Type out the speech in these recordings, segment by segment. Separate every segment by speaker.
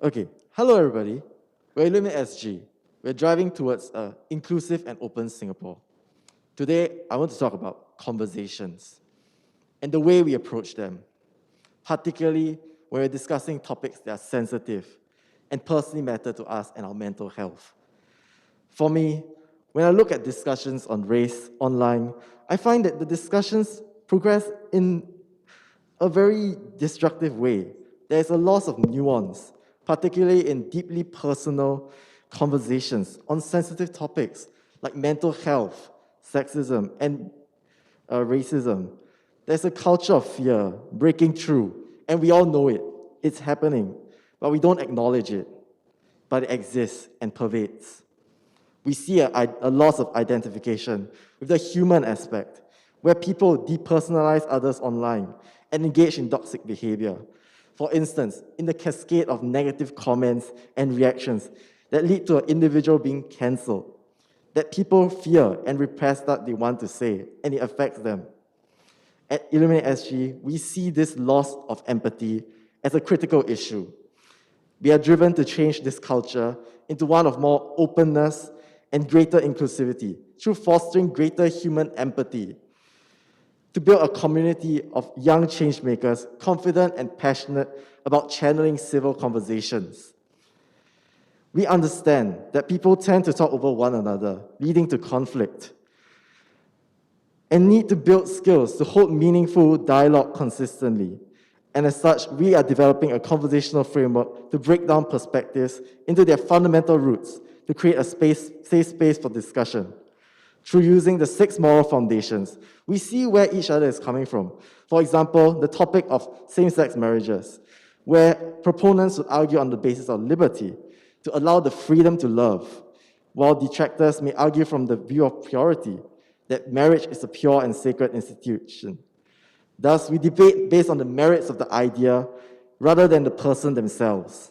Speaker 1: Okay, hello everybody. We're Illuminate SG. We're driving towards an inclusive and open Singapore. Today, I want to talk about conversations and the way we approach them, particularly when we're discussing topics that are sensitive and personally matter to us and our mental health. For me, when I look at discussions on race online, I find that the discussions progress in a very destructive way. There's a loss of nuance, particularly in deeply personal conversations on sensitive topics like mental health, sexism, and racism. There's a culture of fear breaking through, and we all know it. It's happening, but we don't acknowledge it. But it exists and pervades. We see a loss of identification with the human aspect, where people depersonalize others online and engage in toxic behavior. For instance, in the cascade of negative comments and reactions that lead to an individual being cancelled, that people fear and repress what they want to say, and it affects them. At Illuminate SG, we see this loss of empathy as a critical issue. We are driven to change this culture into one of more openness and greater inclusivity through fostering greater human empathy, to build a community of young changemakers confident and passionate about channeling civil conversations. We understand that people tend to talk over one another, leading to conflict, and need to build skills to hold meaningful dialogue consistently. And as such, we are developing a conversational framework to break down perspectives into their fundamental roots to create a safe space for discussion. Through using the 6 moral foundations, we see where each other is coming from. For example, the topic of same-sex marriages, where proponents would argue on the basis of liberty to allow the freedom to love, while detractors may argue from the view of purity, that marriage is a pure and sacred institution. Thus, we debate based on the merits of the idea rather than the person themselves.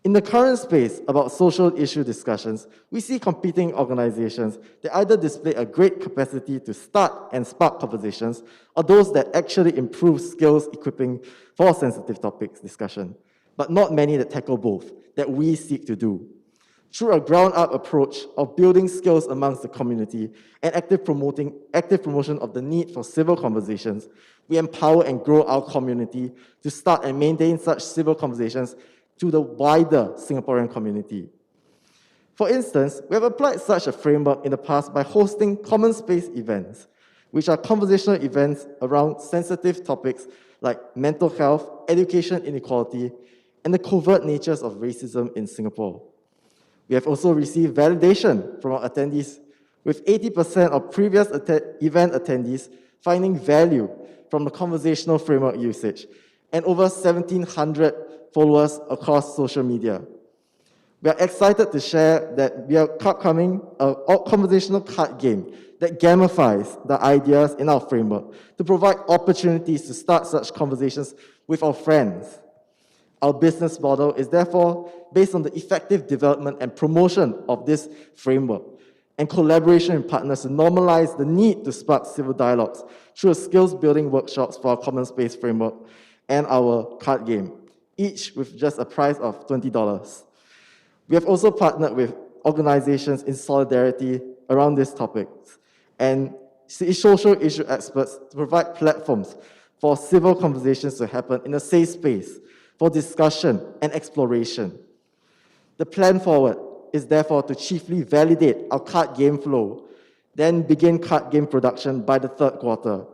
Speaker 1: In the current space about social issue discussions, we see competing organizations that either display a great capacity to start and spark conversations, or those that actually improve skills equipping for sensitive topics discussion, but not many that tackle both, that we seek to do. Through a ground-up approach of building skills amongst the community and active promotion of the need for civil conversations, we empower and grow our community to start and maintain such civil conversations to the wider Singaporean community. For instance, we have applied such a framework in the past by hosting common space events, which are conversational events around sensitive topics like mental health, education inequality, and the covert natures of racism in Singapore. We have also received validation from our attendees, with 80% of previous event attendees finding value from the conversational framework usage, and over 1,700 followers across social media. We are excited to share that we are upcoming a conversational card game that gamifies the ideas in our framework to provide opportunities to start such conversations with our friends. Our business model is therefore based on the effective development and promotion of this framework and collaboration with partners to normalize the need to spark civil dialogues through skills-building workshops for our common space framework and our card game, each with just a price of $20. We have also partnered with organizations in solidarity around these topics and social issue experts to provide platforms for civil conversations to happen in a safe space for discussion and exploration. The plan forward is therefore to chiefly validate our card game flow, then begin card game production by the 3rd quarter.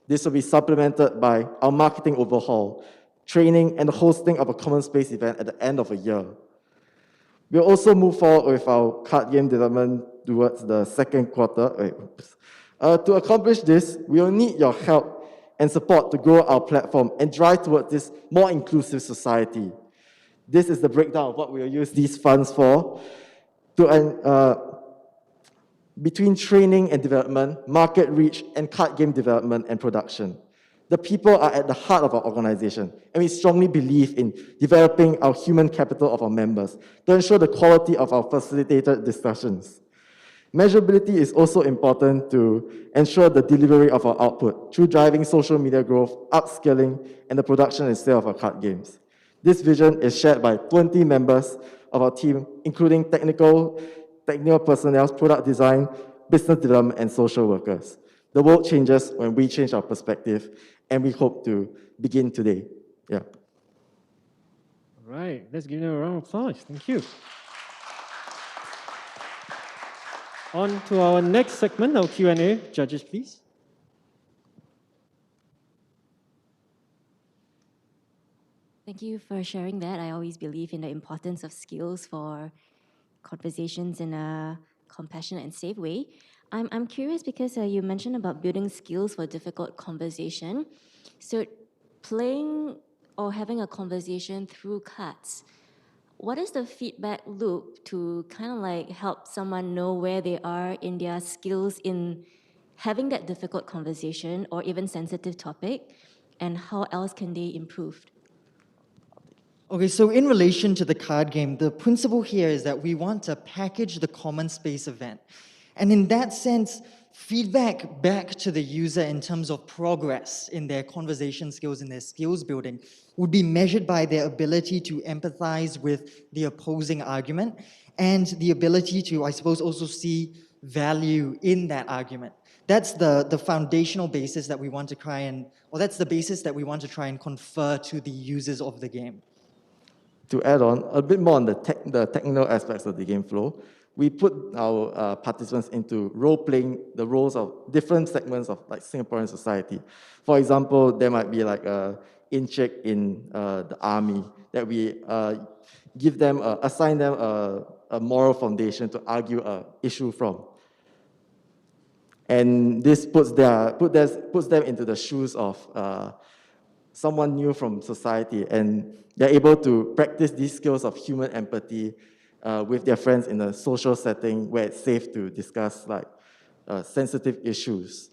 Speaker 1: This will be supplemented by our marketing overhaul, training, and the hosting of a common space event at the end of a year. We'll also move forward with our card game development towards the 2nd quarter. To accomplish this, we will need your help and support to grow our platform and drive towards this more inclusive society. This is the breakdown of what we will use these funds for. Between training and development, market reach, and card game development and production. The people are at the heart of our organization, and we strongly believe in developing our human capital of our members to ensure the quality of our facilitated discussions. Measurability is also important to ensure the delivery of our output through driving social media growth, upskilling, and the production and sale of our card games. This vision is shared by 20 members of our team, including technical personnel, product design, business development, and social workers. The world changes when we change our perspective, and we hope to begin today. Yeah.
Speaker 2: All right, let's give them a round of applause. Thank you. On to our next segment, our Q&A. Judges, please.
Speaker 3: Thank you for sharing that. I always believe in the importance of skills for conversations in a compassionate and safe way. I'm curious because you mentioned about building skills for difficult conversation. So playing or having a conversation through cards, what is the feedback loop to kind of like help someone know where they are in their skills in having that difficult conversation or even sensitive topic, and how else can they improve?
Speaker 4: Okay, so in relation to the card game, the principle here is that we want to package the common space event. And in that sense, feedback back to the user in terms of progress in their conversation skills and their skills building would be measured by their ability to empathize with the opposing argument and the ability to, I suppose, also see value in that argument. That's the foundational basis that we want to try and, or that's the basis that we want to try and confer to the users of the game.
Speaker 1: To add on a bit more on the technical aspects of the game flow, we put our participants into role-playing the roles of different segments of like Singaporean society. For example, there might be like a incheck in the army that we give them, assign them a moral foundation to argue an issue from. And this puts them into the shoes of someone new from society, and they're able to practice these skills of human empathy with their friends in a social setting where it's safe to discuss like sensitive issues,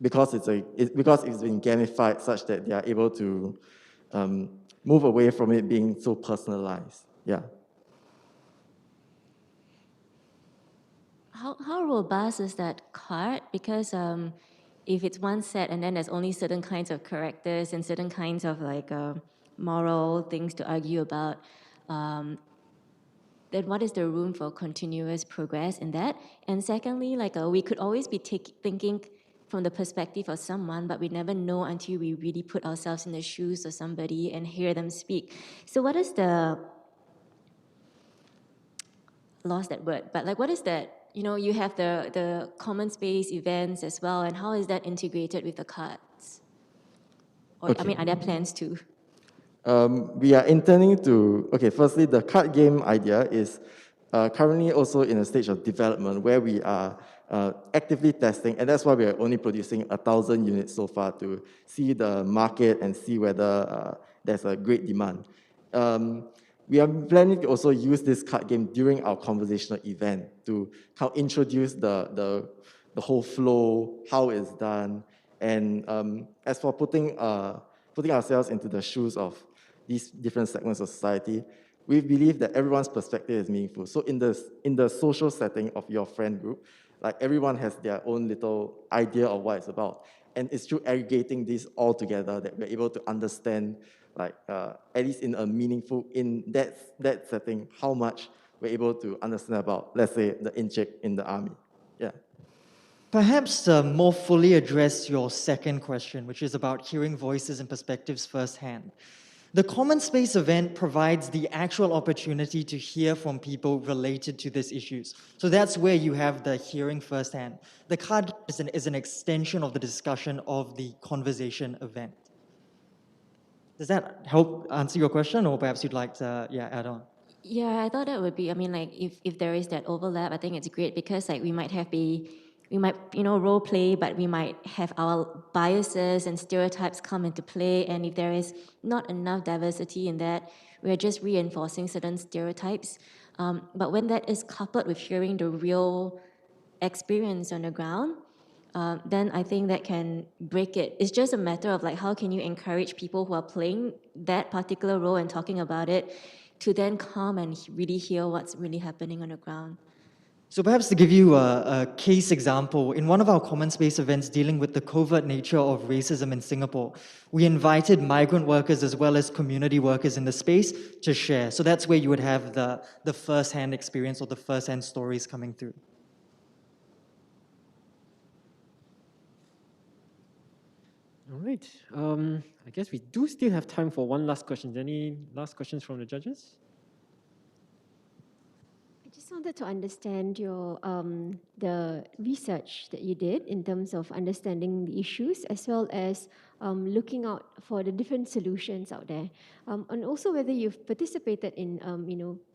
Speaker 1: because it's been gamified such that they are able to move away from it being so personalized. Yeah.
Speaker 3: How robust is that card? Because if it's one set and then there's only certain kinds of characters and certain kinds of like moral things to argue about, then what is the room for continuous progress in that? And secondly, like we could always be thinking from the perspective of someone, but we never know until we really put ourselves in the shoes of somebody and hear them speak. So what is the, lost that word, but like what is that? You know, you have the common space events as well, and how is that integrated with the cards? Or,
Speaker 1: Okay.
Speaker 3: I mean, are there plans to?
Speaker 1: We are intending to, okay, firstly, the card game idea is currently also in a stage of development where we are actively testing, and that's why we are only producing 1,000 units so far to see the market and see whether there's a great demand. We are planning to also use this card game during our conversational event to kind of introduce the whole flow, how it's done, and as for putting ourselves into the shoes of these different segments of society, we believe that everyone's perspective is meaningful. So in the social setting of your friend group, like everyone has their own little idea of what it's about. And it's through aggregating these all together that we're able to understand, like at least in a meaningful, in that setting, how much we're able to understand about, let's say, the incheck in the army. Yeah.
Speaker 4: Perhaps more fully address your second question, which is about hearing voices and perspectives firsthand. The Common Space event provides the actual opportunity to hear from people related to these issues. So that's where you have the hearing firsthand. The card is an extension of the discussion of the conversation event. Does that help answer your question, or perhaps you'd like to add on?
Speaker 3: Yeah, I thought that would be, I mean, like if there is that overlap, I think it's great because like we might role play, but we might have our biases and stereotypes come into play. And if there is not enough diversity in that, we're just reinforcing certain stereotypes. But when that is coupled with hearing the real experience on the ground, then I think that can break it. It's just a matter of like, how can you encourage people who are playing that particular role and talking about it to then come and really hear what's really happening on the ground.
Speaker 4: So perhaps to give you a case example, in one of our common space events dealing with the covert nature of racism in Singapore, we invited migrant workers as well as community workers in the space to share. So that's where you would have the first-hand experience or the first-hand stories coming through.
Speaker 2: All right. I guess we do still have time for one last question. Any last questions from the judges?
Speaker 5: I just wanted to understand your the research that you did in terms of understanding the issues as well as looking out for the different solutions out there, and also whether you've participated in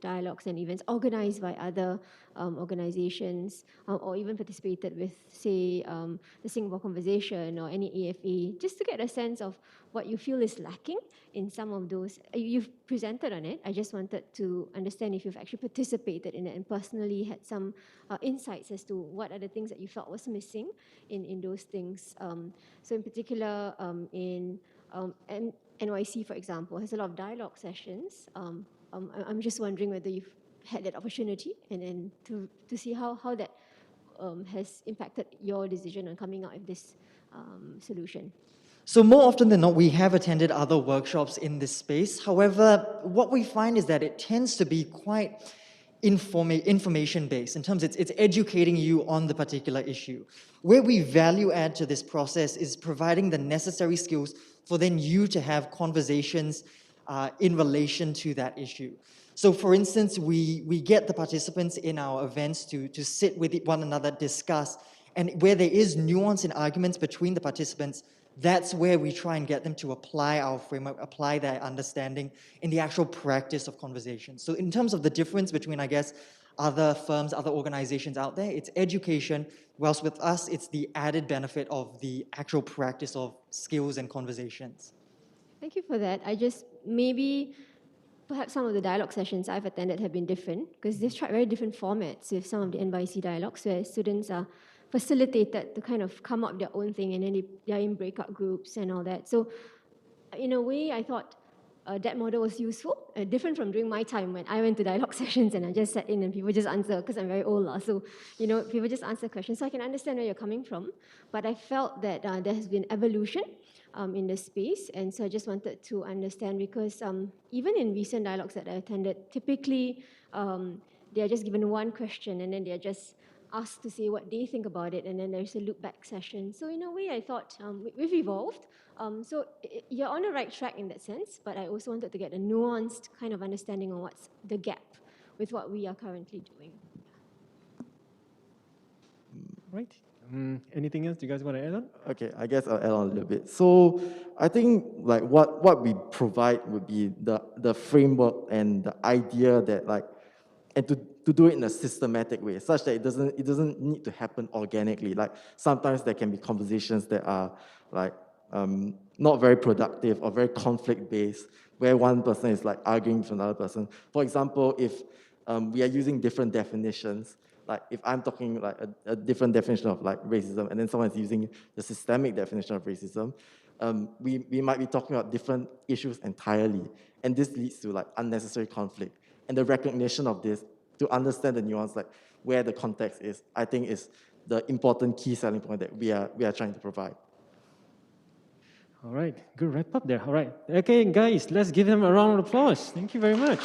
Speaker 5: dialogues and events organized by other organizations, or even participated with, say, the Singapore Conversation or any AFA, just to get a sense of what you feel is lacking in some of those. You've presented on it. I just wanted to understand if you've actually participated in it and personally had some insights as to what are the things that you felt was missing in those things. So in particular, in NYC, for example, has a lot of dialogue sessions. I'm just wondering whether you've had that opportunity and to see how that has impacted your decision on coming out with this solution.
Speaker 4: So more often than not, we have attended other workshops in this space. However, what we find is that it tends to be quite information-based in terms it's educating you on the particular issue. Where we value add to this process is providing the necessary skills for then you to have conversations in relation to that issue. So for instance, we get the participants in our events to sit with one another, discuss, and where there is nuance in arguments between the participants, that's where we try and get them to apply our framework, apply their understanding in the actual practice of conversation. So in terms of the difference between, I guess, other firms, other organizations out there, it's education, whilst with us, it's the added benefit of the actual practice of skills and conversations.
Speaker 5: Thank you for that. I just, maybe, perhaps some of the dialogue sessions I've attended have been different, because they've tried very different formats with some of the NYC dialogues, where students are facilitated to kind of come up with their own thing, and then they're in breakout groups and all that. So in a way, I thought that model was useful, different from during my time when I went to dialogue sessions and I just sat in and people just answer, because I'm very old. So, people just answer questions. So I can understand where you're coming from. But I felt that there has been evolution in the space. And so I just wanted to understand, because even in recent dialogues that I attended, typically they are just given one question and then they are just asked to say what they think about it, and then there's a loop back session. So in a way, I thought we've evolved. So you're on the right track in that sense, but I also wanted to get a nuanced kind of understanding on what's the gap with what we are currently doing.
Speaker 2: Right. Anything else you guys want to add on?
Speaker 1: Okay, I guess I'll add on a little bit. So I think like what we provide would be the framework and the idea that and to do it in a systematic way, such that it doesn't need to happen organically. Like sometimes there can be conversations that are not very productive or very conflict-based, where one person is arguing with another person. For example, if we are using different definitions, like if I'm talking a different definition of racism, and then someone is using the systemic definition of racism, we might be talking about different issues entirely, and this leads to unnecessary conflict. And the recognition of this, to understand the nuance, where the context is, I think is the important key selling point that we are trying to provide.
Speaker 2: All right, good wrap up there. All right. Okay, guys, let's give them a round of applause. Thank you very much.